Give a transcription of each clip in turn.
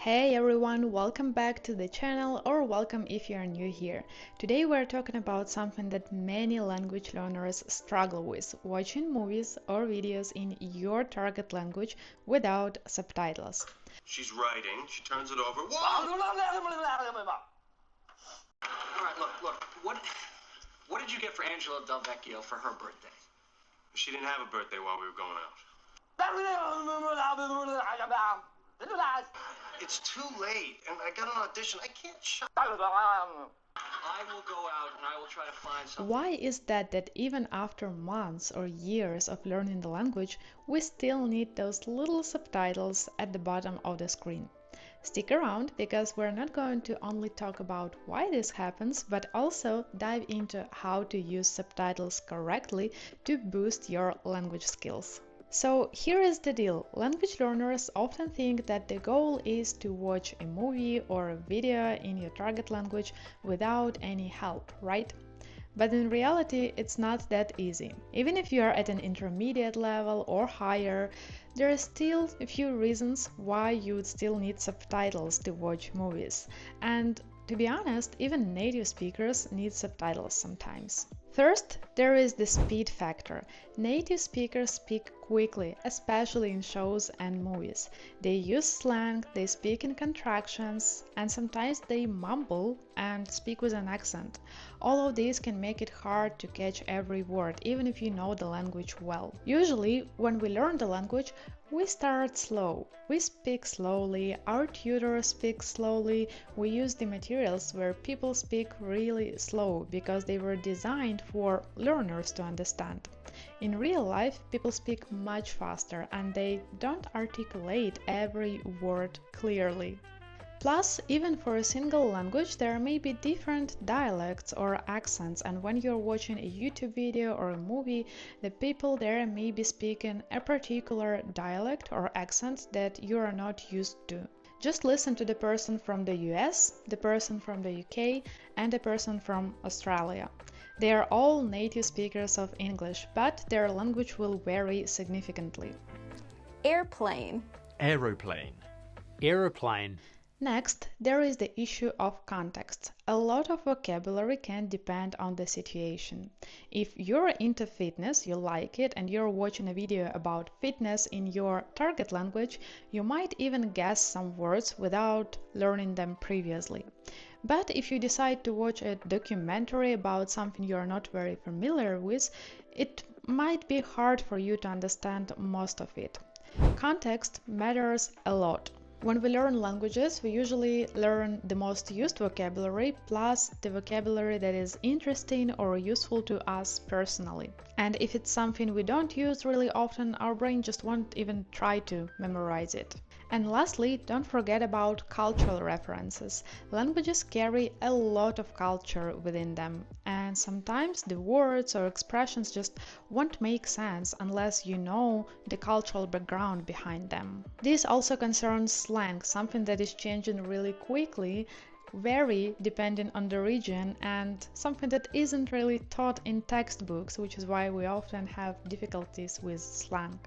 Hey everyone, welcome back to the channel, or welcome if you are new here. Today we're talking about something that many language learners struggle with: watching movies or videos in your target language without subtitles. She's writing, she turns it over. Whoa! Alright, look, what did you get for Angela Del Vecchio for her birthday? She didn't have a birthday while we were going out. It's too late, and I got an audition. I can't shut. I will go out and I will try to find something. Why is that even after months or years of learning the language, we still need those little subtitles at the bottom of the screen? Stick around, because we're not going to only talk about why this happens, but also dive into how to use subtitles correctly to boost your language skills. So here is the deal. Language learners often think that the goal is to watch a movie or a video in your target language without any help, right? But in reality, it's not that easy. Even if you are at an intermediate level or higher, there are still a few reasons why you would still need subtitles to watch movies. And to be honest, even native speakers need subtitles sometimes. First, there is the speed factor. Native speakers speak quickly, especially in shows and movies. They use slang, they speak in contractions, and sometimes they mumble and speak with an accent. All of these can make it hard to catch every word, even if you know the language well. Usually, when we learn the language, we start slow. We speak slowly, our tutor speaks slowly, we use the materials where people speak really slow because they were designed for learners to understand. In real life, people speak much faster and they don't articulate every word clearly. Plus, even for a single language, there may be different dialects or accents, and when you're watching a YouTube video or a movie, the people there may be speaking a particular dialect or accent that you are not used to. Just listen to the person from the US, the person from the UK, and the person from Australia. They are all native speakers of English, but their language will vary significantly. Airplane. Aeroplane. Aeroplane. Next, there is the issue of context. A lot of vocabulary can depend on the situation. If you're into fitness, you like it, and you're watching a video about fitness in your target language, you might even guess some words without learning them previously. But if you decide to watch a documentary about something you're not very familiar with, it might be hard for you to understand most of it. Context matters a lot. When we learn languages, we usually learn the most used vocabulary plus the vocabulary that is interesting or useful to us personally. And if it's something we don't use really often, our brain just won't even try to memorize it. And lastly, don't forget about cultural references. Languages carry a lot of culture within them, and sometimes the words or expressions just won't make sense unless you know the cultural background behind them. This also concerns slang, something that is changing really quickly, vary depending on the region, and something that isn't really taught in textbooks, which is why we often have difficulties with slang.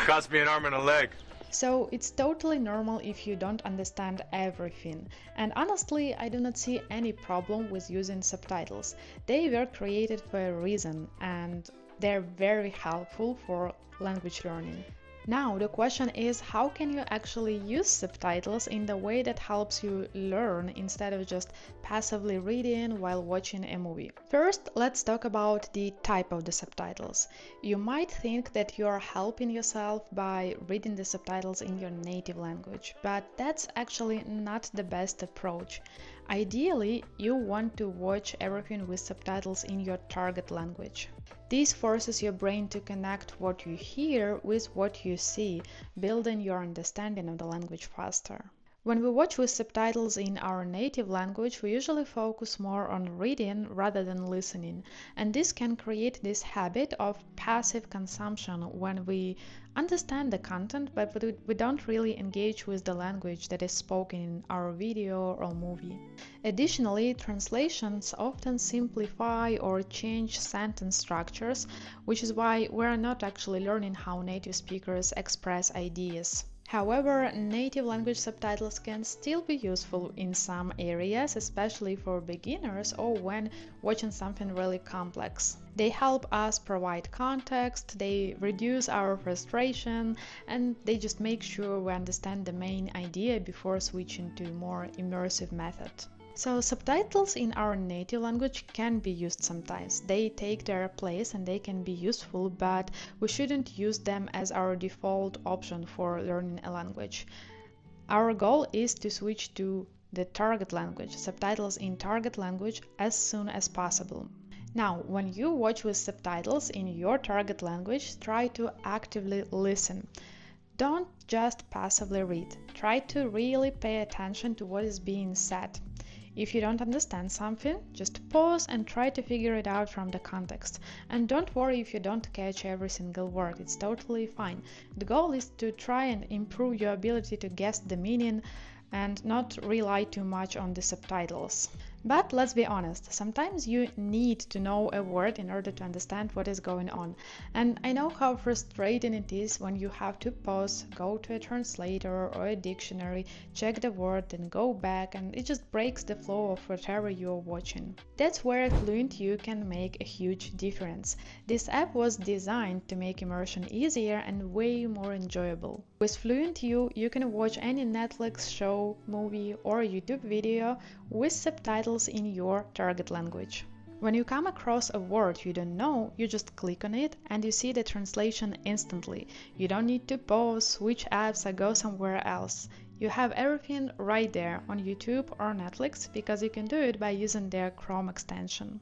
Cost me an arm and a leg. So it's totally normal if you don't understand everything. And honestly, I do not see any problem with using subtitles. They were created for a reason, and they're very helpful for language learning. Now, the question is, how can you actually use subtitles in the way that helps you learn instead of just passively reading while watching a movie? First, let's talk about the type of the subtitles. You might think that you are helping yourself by reading the subtitles in your native language, but that's actually not the best approach. Ideally, you want to watch everything with subtitles in your target language. This forces your brain to connect what you hear with what you see, building your understanding of the language faster. When we watch with subtitles in our native language, we usually focus more on reading rather than listening, and this can create this habit of passive consumption when we understand the content, but we don't really engage with the language that is spoken in our video or movie. Additionally, translations often simplify or change sentence structures, which is why we're not actually learning how native speakers express ideas. However, native language subtitles can still be useful in some areas, especially for beginners or when watching something really complex. They help us provide context, they reduce our frustration, and they just make sure we understand the main idea before switching to a more immersive method. So subtitles in our native language can be used sometimes. They take their place and they can be useful, but we shouldn't use them as our default option for learning a language. Our goal is to switch to the target language, subtitles in target language, as soon as possible. Now, when you watch with subtitles in your target language, try to actively listen. Don't just passively read. Try to really pay attention to what is being said. If you don't understand something, just pause and try to figure it out from the context. And don't worry if you don't catch every single word, it's totally fine. The goal is to try and improve your ability to guess the meaning and not rely too much on the subtitles. But let's be honest, sometimes you need to know a word in order to understand what is going on. And I know how frustrating it is when you have to pause, go to a translator or a dictionary, check the word, then go back, and it just breaks the flow of whatever you're watching. That's where FluentU can make a huge difference. This app was designed to make immersion easier and way more enjoyable. With FluentU, you can watch any Netflix show, movie, or YouTube video with subtitles in your target language. When you come across a word you don't know, you just click on it and you see the translation instantly. You don't need to pause, switch apps, or go somewhere else. You have everything right there on YouTube or Netflix because you can do it by using their Chrome extension.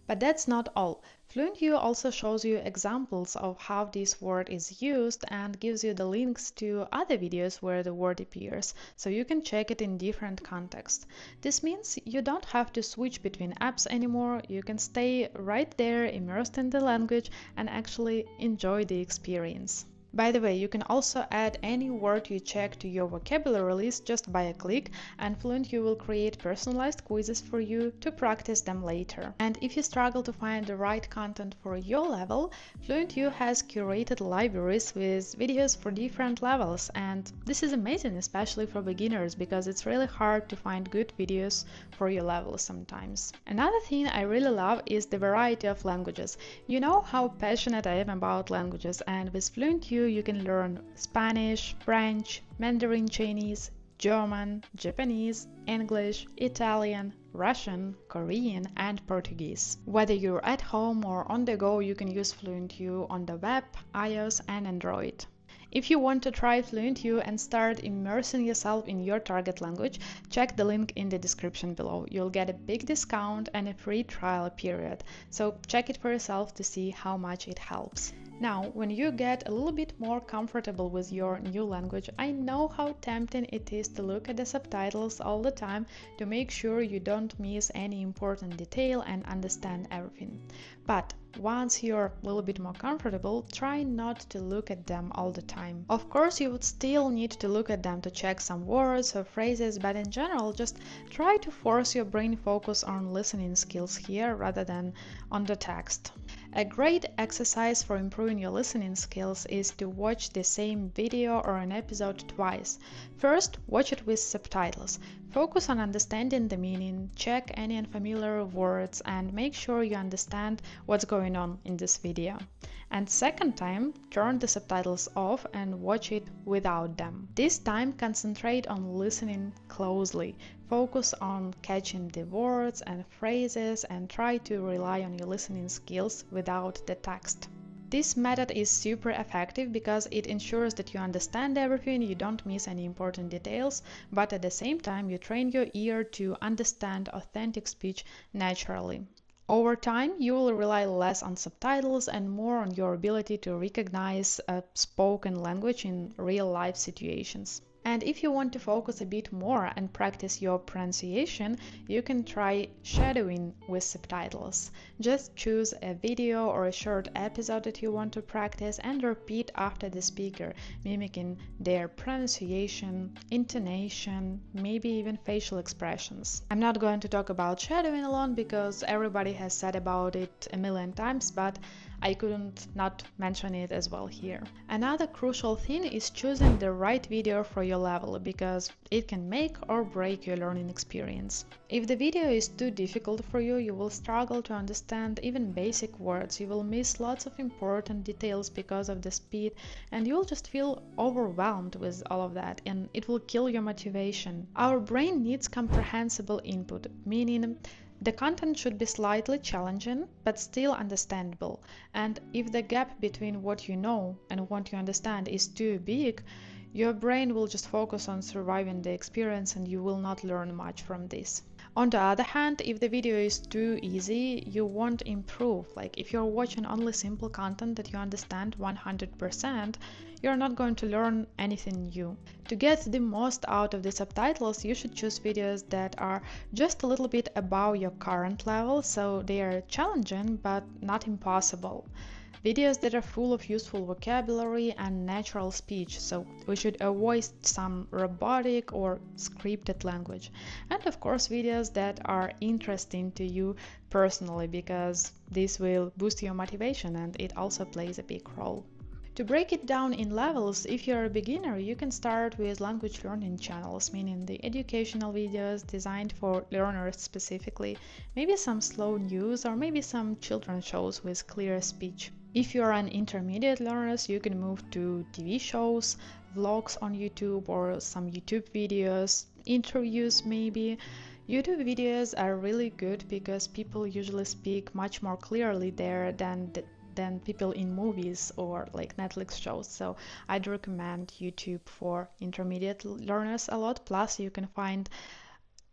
But that's not all. FluentU also shows you examples of how this word is used and gives you the links to other videos where the word appears, so you can check it in different contexts. This means you don't have to switch between apps anymore, you can stay right there immersed in the language and actually enjoy the experience. By the way, you can also add any word you check to your vocabulary list just by a click, and FluentU will create personalized quizzes for you to practice them later. And if you struggle to find the right content for your level, FluentU has curated libraries with videos for different levels, and this is amazing, especially for beginners, because it's really hard to find good videos for your level sometimes. Another thing I really love is the variety of languages. You know how passionate I am about languages, and with FluentU you can learn Spanish, French, Mandarin Chinese, German, Japanese, English, Italian, Russian, Korean, and Portuguese. Whether you're at home or on the go, you can use FluentU on the web, iOS, and Android. If you want to try FluentU and start immersing yourself in your target language, check the link in the description below. You'll get a big discount and a free trial period, so check it for yourself to see how much it helps. Now, when you get a little bit more comfortable with your new language, I know how tempting it is to look at the subtitles all the time to make sure you don't miss any important detail and understand everything. But once you're a little bit more comfortable, try not to look at them all the time. Of course, you would still need to look at them to check some words or phrases, but in general, just try to force your brain focus on listening skills here rather than on the text. A great exercise for improving your listening skills is to watch the same video or an episode twice. First, watch it with subtitles. Focus on understanding the meaning, check any unfamiliar words, and make sure you understand what's going on in this video. And second time, turn the subtitles off and watch it without them. This time, concentrate on listening closely. Focus on catching the words and phrases and try to rely on your listening skills without the text. This method is super effective because it ensures that you understand everything, you don't miss any important details, but at the same time you train your ear to understand authentic speech naturally. Over time, you will rely less on subtitles and more on your ability to recognize a spoken language in real-life situations. And if you want to focus a bit more and practice your pronunciation, you can try shadowing with subtitles. Just choose a video or a short episode that you want to practice and repeat after the speaker, mimicking their pronunciation, intonation, maybe even facial expressions. I'm not going to talk about shadowing alone because everybody has said about it a million times, but I couldn't not mention it as well here. Another crucial thing is choosing the right video for your level, because it can make or break your learning experience. If the video is too difficult for you, you will struggle to understand even basic words, you will miss lots of important details because of the speed, and you will just feel overwhelmed with all of that, and it will kill your motivation. Our brain needs comprehensible input, meaning the content should be slightly challenging, but still understandable. And if the gap between what you know and what you understand is too big, your brain will just focus on surviving the experience and you will not learn much from this. On the other hand, if the video is too easy, you won't improve. Like if you're watching only simple content that you understand 100%, you're not going to learn anything new. To get the most out of the subtitles, you should choose videos that are just a little bit above your current level, so they are challenging but not impossible. Videos that are full of useful vocabulary and natural speech, so we should avoid some robotic or scripted language. And of course videos that are interesting to you personally, because this will boost your motivation and it also plays a big role. To break it down in levels, if you're a beginner, you can start with language learning channels, meaning the educational videos designed for learners specifically, maybe some slow news or maybe some children's shows with clear speech. If you're an intermediate learner, you can move to TV shows, vlogs on YouTube or some YouTube videos, interviews maybe. YouTube videos are really good because people usually speak much more clearly there than people in movies or like Netflix shows, so I'd recommend YouTube for intermediate learners a lot. Plus you can find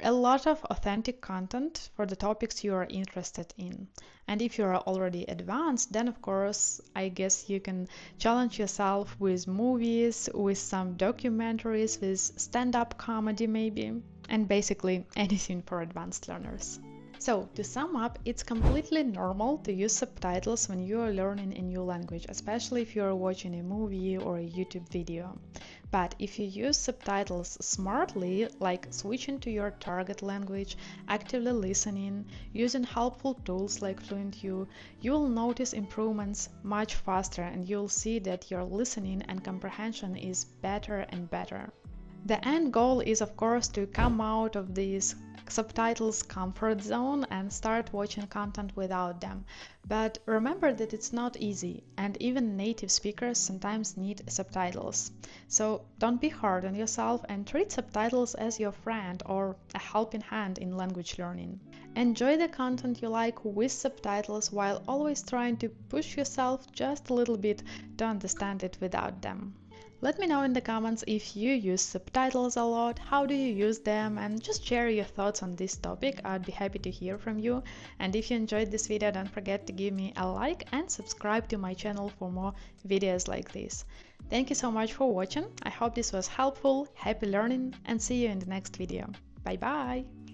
a lot of authentic content for the topics you are interested in. And if you are already advanced, then of course I guess you can challenge yourself with movies, with some documentaries, with stand-up comedy maybe, and basically anything for advanced learners. So, to sum up, it's completely normal to use subtitles when you are learning a new language, especially if you are watching a movie or a YouTube video. But if you use subtitles smartly, like switching to your target language, actively listening, using helpful tools like FluentU, you will notice improvements much faster and you'll see that your listening and comprehension is better and better. The end goal is, of course, to come out of this subtitles comfort zone and start watching content without them. But remember that it's not easy, and even native speakers sometimes need subtitles. So don't be hard on yourself and treat subtitles as your friend or a helping hand in language learning. Enjoy the content you like with subtitles while always trying to push yourself just a little bit to understand it without them. Let me know in the comments if you use subtitles a lot, how do you use them, and just share your thoughts on this topic. I'd be happy to hear from you. And if you enjoyed this video, don't forget to give me a like and subscribe to my channel for more videos like this. Thank you so much for watching. I hope this was helpful. Happy learning and see you in the next video. Bye bye!